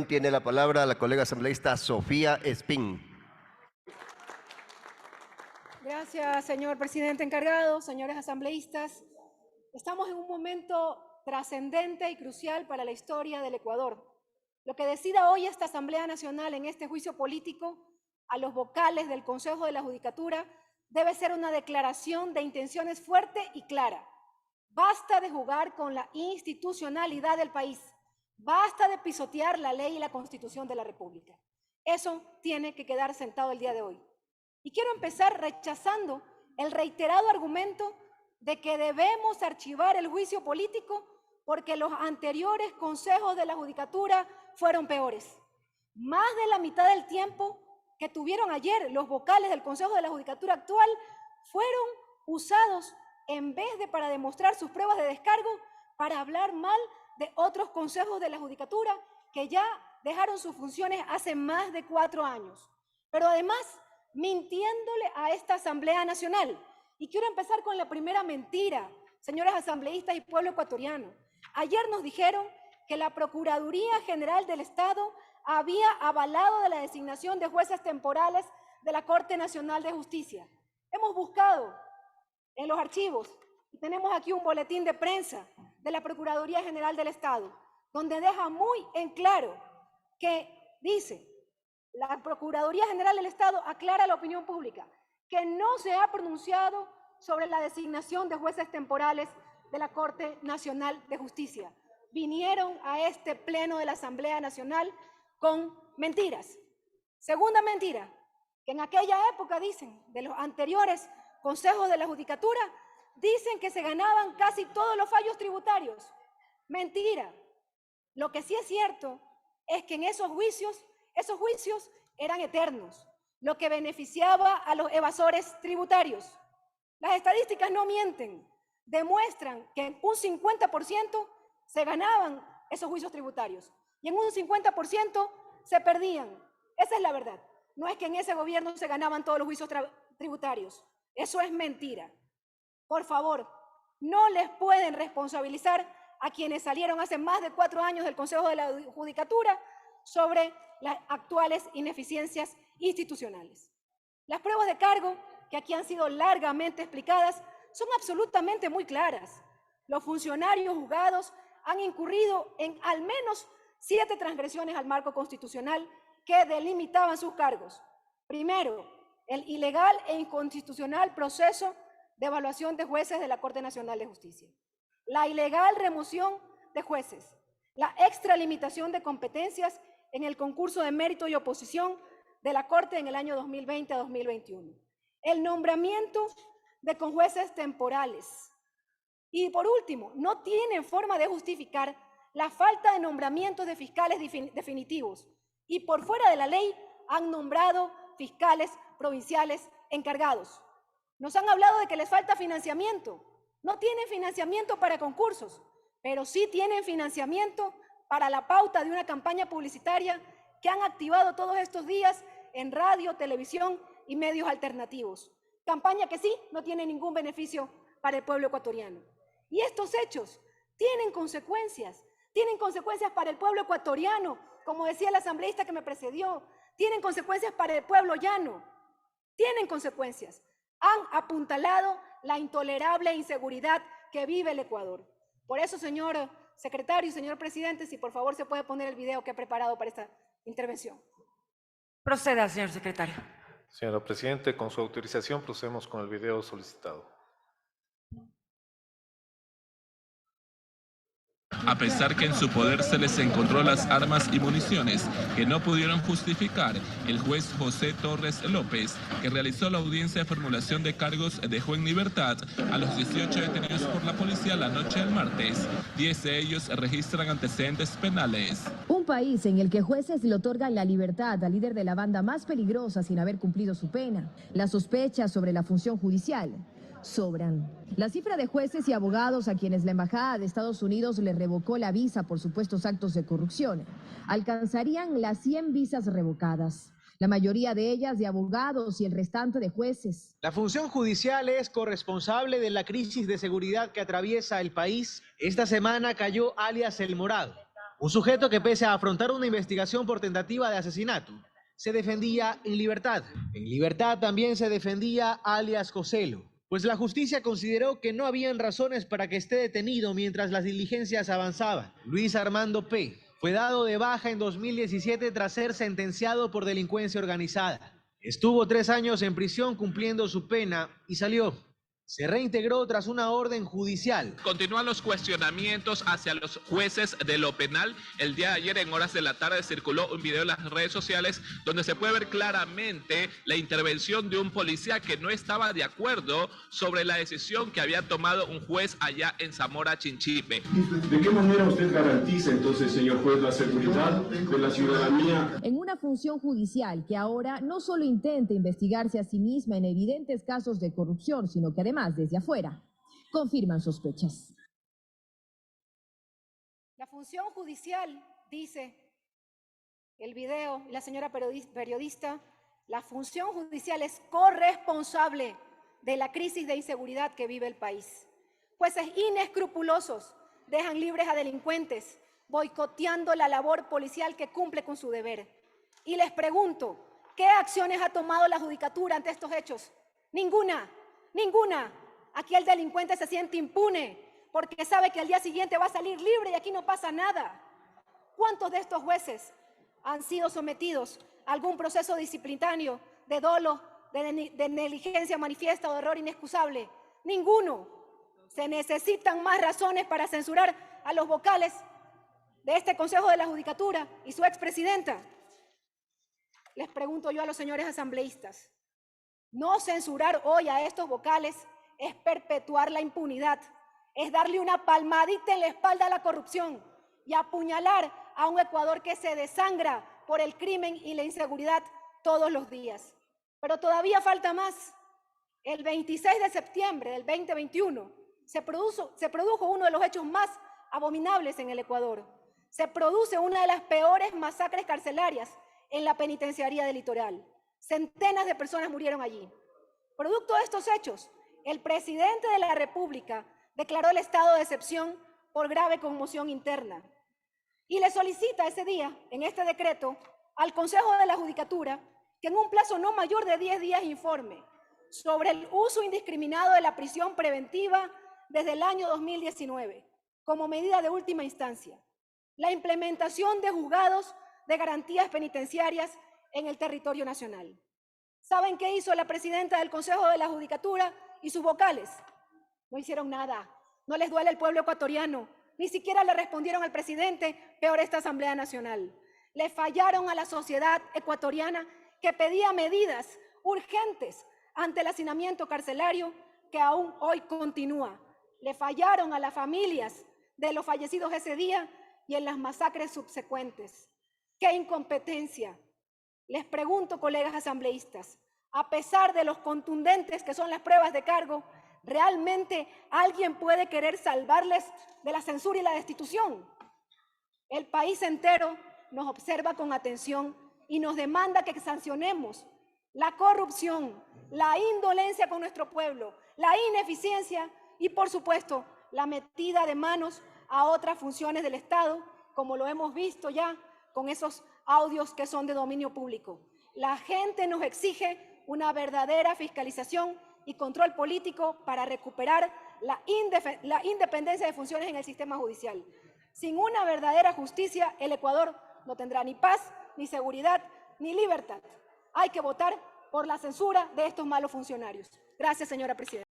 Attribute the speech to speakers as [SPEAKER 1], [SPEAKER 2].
[SPEAKER 1] Tiene la palabra la colega asambleísta Sofía Espín.
[SPEAKER 2] Gracias, señor presidente encargado, señores asambleístas. Estamos en un momento trascendente y crucial para la historia del Ecuador. Lo que decida hoy esta Asamblea Nacional en este juicio político a los vocales del Consejo de la Judicatura debe ser una declaración de intenciones fuerte y clara. Basta de jugar con la institucionalidad del país. Basta de pisotear la ley y la Constitución de la República. Eso tiene que quedar sentado el día de hoy. Y quiero empezar rechazando el reiterado argumento de que debemos archivar el juicio político porque los anteriores consejos de la Judicatura fueron peores. Más de la mitad del tiempo que tuvieron ayer los vocales del Consejo de la Judicatura actual fueron usados en vez de para demostrar sus pruebas de descargo para hablar mal de otros consejos de la Judicatura que ya dejaron sus funciones hace más de 4 años. Pero además, mintiéndole a esta Asamblea Nacional. Y quiero empezar con la primera mentira, señores asambleístas y pueblo ecuatoriano. Ayer nos dijeron que la Procuraduría General del Estado había avalado de la designación de jueces temporales de la Corte Nacional de Justicia. Hemos buscado en los archivos y tenemos aquí un boletín de prensa de la Procuraduría General del Estado, donde deja muy en claro que dice: la Procuraduría General del Estado aclara a la opinión pública que no se ha pronunciado sobre la designación de jueces temporales de la Corte Nacional de Justicia. Vinieron a este pleno de la Asamblea Nacional con mentiras. Segunda mentira, que en aquella época, dicen, de los anteriores consejos de la Judicatura, dicen que se ganaban casi todos los fallos tributarios. Mentira. Lo que sí es cierto es que en esos juicios eran eternos, lo que beneficiaba a los evasores tributarios. Las estadísticas no mienten, demuestran que en un 50% se ganaban esos juicios tributarios y en un 50% se perdían. Esa es la verdad. No es que en ese gobierno se ganaban todos los juicios tributarios. Eso es mentira. Por favor, no les pueden responsabilizar a quienes salieron hace más de 4 años del Consejo de la Judicatura sobre las actuales ineficiencias institucionales. Las pruebas de cargo, que aquí han sido largamente explicadas, son absolutamente muy claras. Los funcionarios juzgados han incurrido en al menos 7 transgresiones al marco constitucional que delimitaban sus cargos. Primero, el ilegal e inconstitucional proceso de evaluación de jueces de la Corte Nacional de Justicia. La ilegal remoción de jueces. La extralimitación de competencias en el concurso de mérito y oposición de la Corte en el año 2020 a 2021. El nombramiento de conjueces temporales. Y por último, no tienen forma de justificar la falta de nombramientos de fiscales definitivos. Y por fuera de la ley han nombrado fiscales provinciales encargados. Nos han hablado de que les falta financiamiento. No tienen financiamiento para concursos, pero sí tienen financiamiento para la pauta de una campaña publicitaria que han activado todos estos días en radio, televisión y medios alternativos. Campaña que sí no tiene ningún beneficio para el pueblo ecuatoriano. Y estos hechos tienen consecuencias para el pueblo ecuatoriano, como decía el asambleísta que me precedió, tienen consecuencias para el pueblo llano, tienen consecuencias. Han apuntalado la intolerable inseguridad que vive el Ecuador. Por eso, señor secretario y señor presidente, si por favor se puede poner el video que he preparado para esta intervención.
[SPEAKER 3] Proceda, señor secretario.
[SPEAKER 4] Señora Presidente, con su autorización procedemos con el video solicitado.
[SPEAKER 5] A pesar que en su poder se les encontró las armas y municiones que no pudieron justificar, el juez José Torres López, que realizó la audiencia de formulación de cargos, dejó en libertad a los 18 detenidos por la policía la noche del martes. 10 de ellos registran antecedentes penales.
[SPEAKER 6] Un país en el que jueces le otorgan la libertad al líder de la banda más peligrosa sin haber cumplido su pena. Las sospechas sobre la función judicial sobran. La cifra de jueces y abogados a quienes la Embajada de Estados Unidos les revocó la visa por supuestos actos de corrupción alcanzarían las 100 visas revocadas. La mayoría de ellas de abogados y el restante de jueces.
[SPEAKER 7] La función judicial es corresponsable de la crisis de seguridad que atraviesa el país. Esta semana cayó alias El Morado, Un sujeto que pese a afrontar una investigación por tentativa de asesinato, se defendía en libertad. En libertad también se defendía alias Joselo, pues la justicia consideró que no habían razones para que esté detenido mientras las diligencias avanzaban. Luis Armando P. fue dado de baja en 2017 tras ser sentenciado por delincuencia organizada. Estuvo 3 años en prisión cumpliendo su pena y salió. Se reintegró tras una orden judicial.
[SPEAKER 5] Continúan los cuestionamientos hacia los jueces de lo penal. El día de ayer, en horas de la tarde, circuló un video en las redes sociales donde se puede ver claramente la intervención de un policía que no estaba de acuerdo sobre la decisión que había tomado un juez allá en Zamora Chinchipe.
[SPEAKER 8] ¿De qué manera usted garantiza entonces, señor juez, la seguridad de la ciudadanía?
[SPEAKER 6] En una función judicial que ahora no solo intenta investigarse a sí misma en evidentes casos de corrupción, sino que además desde afuera confirman sospechas.
[SPEAKER 2] La función judicial, dice el video, la señora periodista, la función judicial es corresponsable de la crisis de inseguridad que vive el país. Jueces inescrupulosos dejan libres a delincuentes, boicoteando la labor policial que cumple con su deber. Y les pregunto, ¿qué acciones ha tomado la judicatura ante estos hechos? Ninguna. Ninguna. Aquí el delincuente se siente impune porque sabe que al día siguiente va a salir libre y aquí no pasa nada. ¿Cuántos de estos jueces han sido sometidos a algún proceso disciplinario de dolo, de negligencia manifiesta o de error inexcusable? Ninguno. Se necesitan más razones para censurar a los vocales de este Consejo de la Judicatura y su expresidenta. Les pregunto yo a los señores asambleístas, no censurar hoy a estos vocales es perpetuar la impunidad, es darle una palmadita en la espalda a la corrupción y apuñalar a un Ecuador que se desangra por el crimen y la inseguridad todos los días. Pero todavía falta más. El 26 de septiembre del 2021 se produjo uno de los hechos más abominables en el Ecuador. Se produce una de las peores masacres carcelarias en la penitenciaría del Litoral. Centenas de personas murieron allí. Producto de estos hechos, el presidente de la República declaró el estado de excepción por grave conmoción interna y le solicita ese día, en este decreto, al Consejo de la Judicatura que en un plazo no mayor de 10 días informe sobre el uso indiscriminado de la prisión preventiva desde el año 2019 como medida de última instancia, la implementación de juzgados de garantías penitenciarias en el territorio nacional. ¿Saben qué hizo la presidenta del Consejo de la Judicatura y sus vocales? No hicieron nada. No les duele el pueblo ecuatoriano. Ni siquiera le respondieron al presidente, peor esta Asamblea Nacional. Le fallaron a la sociedad ecuatoriana que pedía medidas urgentes ante el hacinamiento carcelario que aún hoy continúa. Le fallaron a las familias de los fallecidos ese día y en las masacres subsecuentes. ¡Qué incompetencia! Les pregunto, colegas asambleístas, a pesar de los contundentes que son las pruebas de cargo, ¿realmente alguien puede querer salvarles de la censura y la destitución? El país entero nos observa con atención y nos demanda que sancionemos la corrupción, la indolencia con nuestro pueblo, la ineficiencia y, por supuesto, la metida de manos a otras funciones del Estado, como lo hemos visto ya con esos audios que son de dominio público. La gente nos exige una verdadera fiscalización y control político para recuperar la independencia de funciones en el sistema judicial. Sin una verdadera justicia, el Ecuador no tendrá ni paz, ni seguridad, ni libertad. Hay que votar por la censura de estos malos funcionarios. Gracias, señora presidenta.